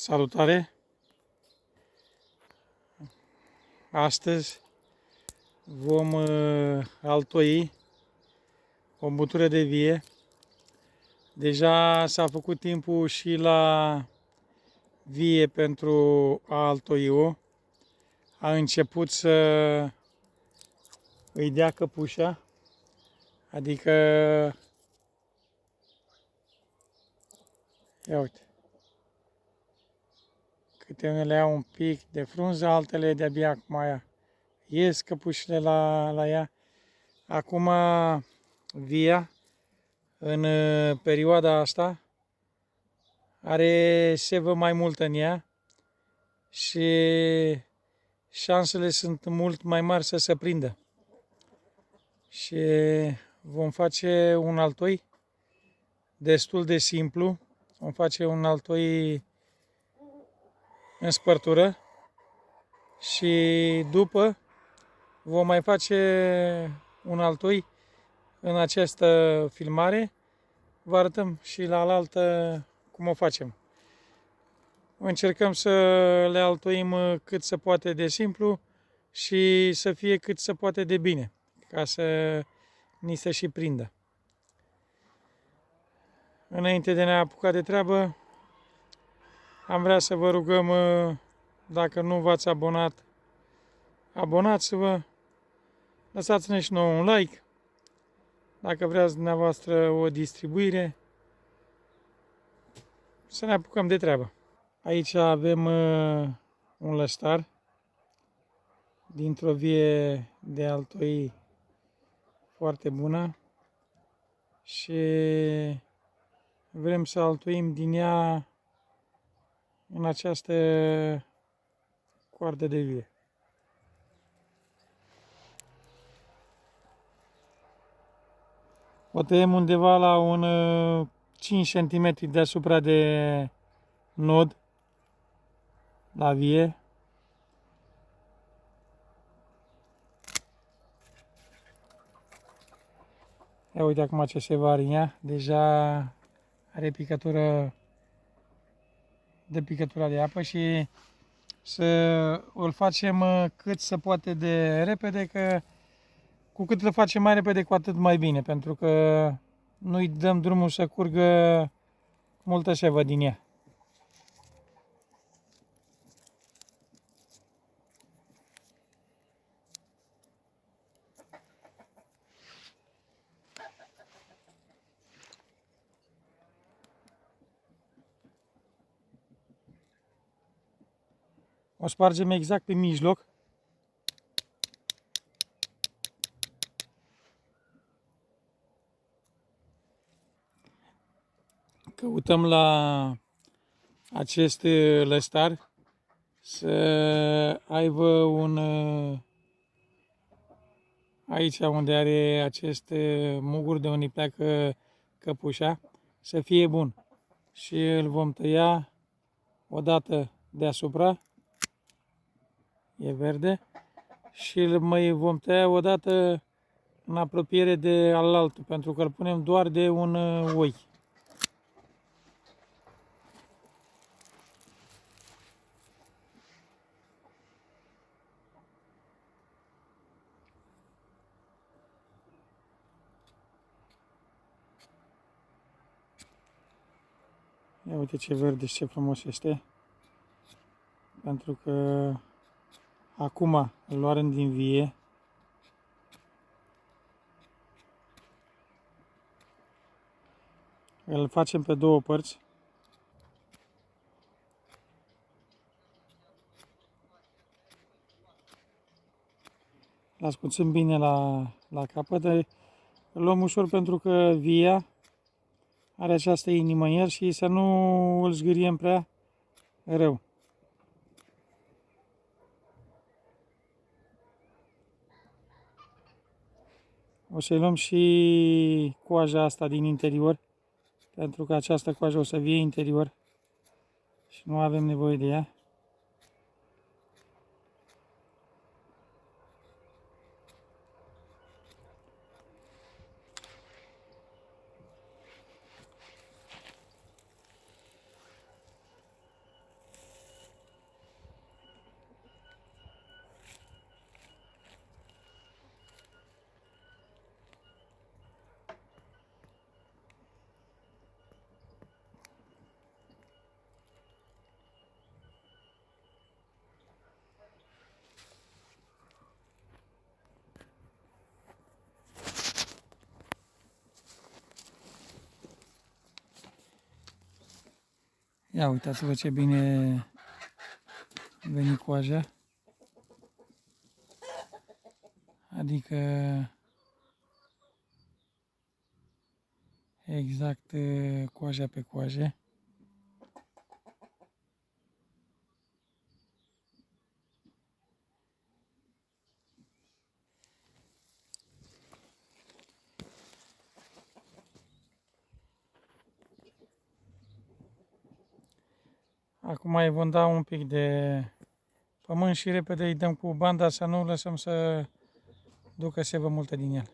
Salutare! Astăzi vom altoi o băutură de vie. Deja s-a făcut timpul și la vie pentru a altoi-o. A început să îi dea căpușa, adică, ia uite, câte unele au un pic de frunză, altele de-abia acum ies căpușile la ea. Acum via, în perioada asta, are sevă mai multă în ea și șansele sunt mult mai mari să se prindă. Și vom face un altoi destul de simplu. Vom face un altoi în spărtură și după vom mai face un altoi în această filmare. Vă arătăm și la alaltă cum o facem. Încercăm să le altoim cât se poate de simplu și să fie cât se poate de bine, ca să ni se și prindă. Înainte de a ne apuca de treabă, am vrea să vă rugăm, dacă nu v-ați abonat, abonați-vă, lăsați-ne și nouă un like, dacă vreați dumneavoastră o distribuire, să ne apucăm de treabă. Aici avem un lăstar dintr-o vie de altoi foarte bună și vrem să altoim din ea în această coardă de vie. O tăiem undeva la un 5 cm deasupra de nod la vie. Ia uite acum ce se va în ea. Deja are picătură de picătura de apă și să îl facem cât se poate de repede, că cu cât îl facem mai repede, cu atât mai bine, pentru că nu-i dăm drumul să curgă multă sevă din ea. O spargem exact pe mijloc. Căutăm la acest lăstar să aibă un, aici unde are acest mugur de unde pleacă căpușa, să fie bun. Și îl vom tăia o dată deasupra, e verde, și îl mai vom tăia o dată în apropiere de alaltă, pentru că îl punem doar de un oi. Ia uite ce verde și ce frumos este. Pentru că acum îl luăm din vie. Îl facem pe două părți. Îl ascuțim bine la capăt. Îl luăm ușor pentru că via are această inimă în el și să nu îl zgâriem prea rău. O să-i luăm și coaja asta din interior, pentru că această coajă o să vie interior și nu avem nevoie de ea. Ia uitați-vă ce bine a venit coaja. Adică exact coaja pe coaje. Acum îi vom da un pic de pământ și repede îi dăm cu banda să nu lăsăm să ducă sevă multă din el.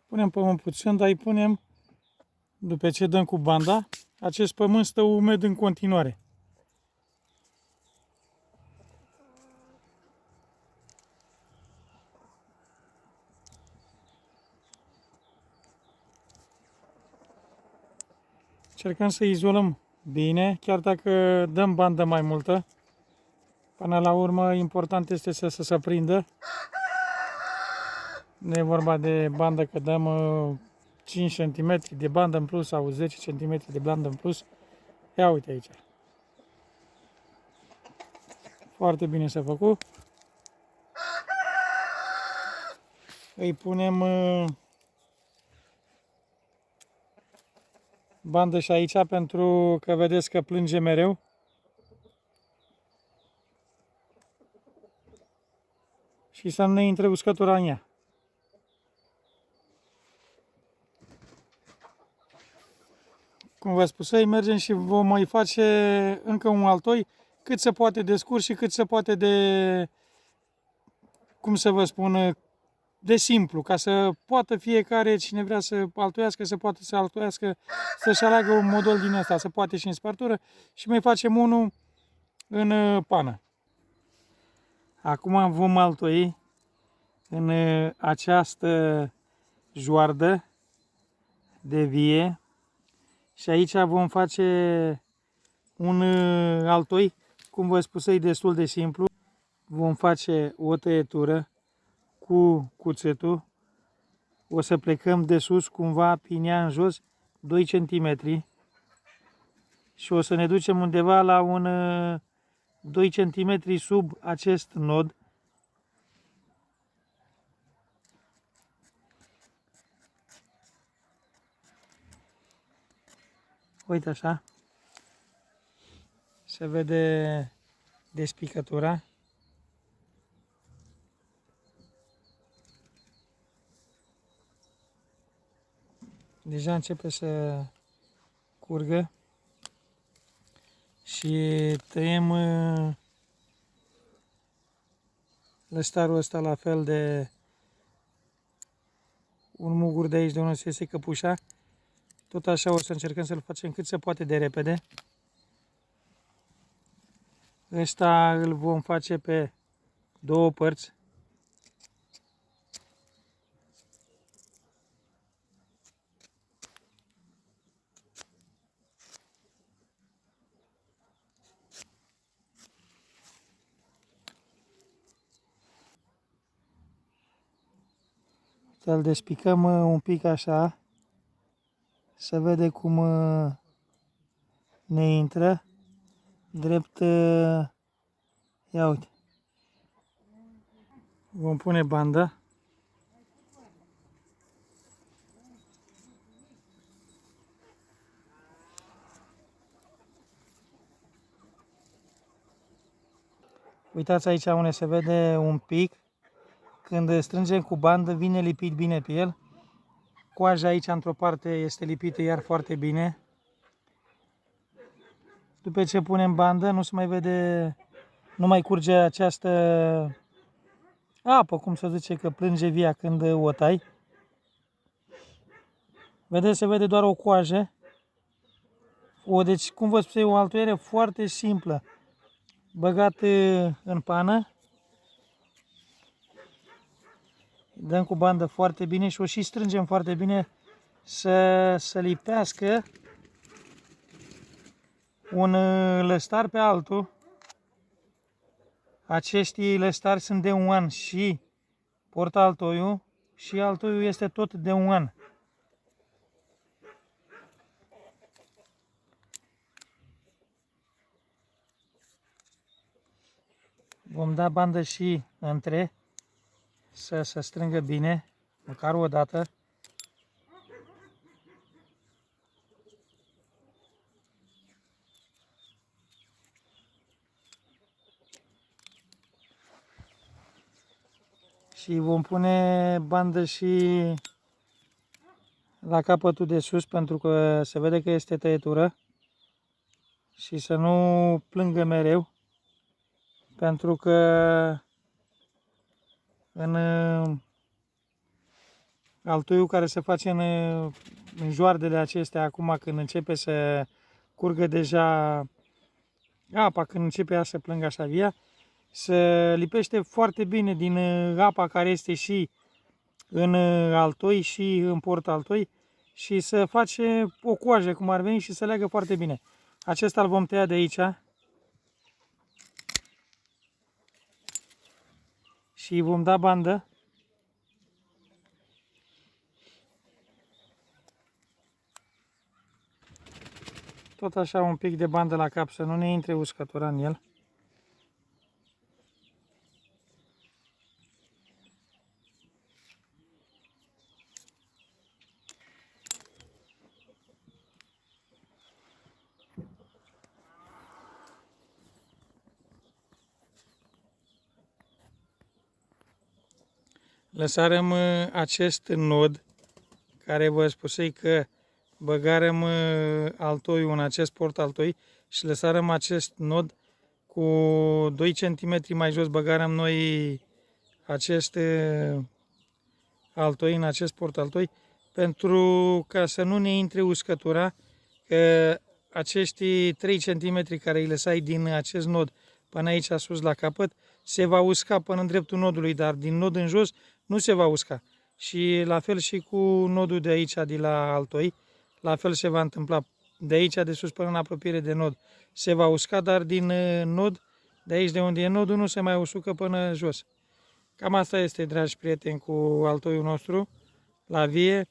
Punem pământ puțin, dar îi punem, după ce dăm cu banda, acest pământ stă umed în continuare. Încercăm să izolăm bine, chiar dacă dăm bandă mai multă. Până la urmă, important este să se prindă. Nu e vorba de bandă că dăm 5 cm de bandă în plus sau 10 cm de bandă în plus. Ia uite aici. Foarte bine s-a făcut. Îi punem bandă și aici pentru că vedeți că plânge mereu. Și să nu ne intre uscătura în ea. Cum v-am spus, să mergem și vom mai face încă un altoi cât se poate de scurt și cât se poate de, cum să vă spun, de simplu, ca să poată fiecare, cine vrea să altoiască, să poată să altoiască, să-și aleagă un model din ăsta, să poate și în spartură și mai facem unul în pană. Acum vom altoi în această joardă de vie și aici vom face un altoi, cum vă spusei, destul de simplu. Vom face o tăietură cu cuțetul, o să plecăm de sus cumva pinea în jos 2 cm și o să ne ducem undeva la un 2 cm sub acest nod. Uite așa, se vede despicătura. Deja începe să curgă și tăiem lăstarul ăsta la fel de un mugur de aici de unde se iese căpușa. Tot așa o să încercăm să-l facem cât se poate de repede. Ăsta îl vom face pe două părți. Să-l despicăm un pic așa. Se vede cum ne intră. Drept, ia uite. Vom pune bandă. Uitați aici unde se vede un pic. Când strângem cu bandă, vine lipit bine pe el. Coaja aici, într-o parte, este lipită iar foarte bine. După ce punem bandă, nu se mai vede, nu mai curge această apă, cum se zice, că plânge via când o tai. Vedeți, se vede doar o coajă. Deci, cum vă spun, o altoiere foarte simplă. Băgat în pană. Dăm cu bandă foarte bine și o și strângem foarte bine să lipească un lăstar pe altul. Acești lăstari sunt de un an și portă altoiul și altoiul este tot de 1 an. Vom da bandă și între, să se strângă bine, măcar o dată. Și vom pune bandă și la capătul de sus, pentru că se vede că este tăietură și să nu plângă mereu, pentru că în altoiul care se face în joardele acestea, acum când începe să curgă deja apa, când începe ea să plângă așa via, se lipește foarte bine din apa care este și în altoi și în portaltoi și să face o coajă cum ar veni și să leagă foarte bine. Acesta îl vom tăia de aici și vom da bandă. Tot așa un pic de bandă la cap să nu ne intre uscătura în el. Lăsarăm acest nod care vă spusei că băgarăm altoiul în acest portaltoi și lăsarăm acest nod cu 2 cm mai jos, băgarăm noi acest altoi în acest portaltoi pentru ca să nu ne intre uscătura, că acești 3 cm care îi lăsai din acest nod până aici sus la capăt se va usca până în dreptul nodului, dar din nod în jos nu se va usca. Și la fel și cu nodul de aici, de la altoi, la fel se va întâmpla. De aici de sus până în apropiere de nod se va usca, dar din nod, de aici de unde e nodul, nu se mai usucă până jos. Cam asta este, dragi prieteni, cu altoiul nostru la vie.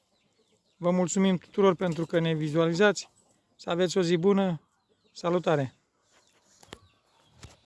Vă mulțumim tuturor pentru că ne vizualizați. Să aveți o zi bună. Salutare!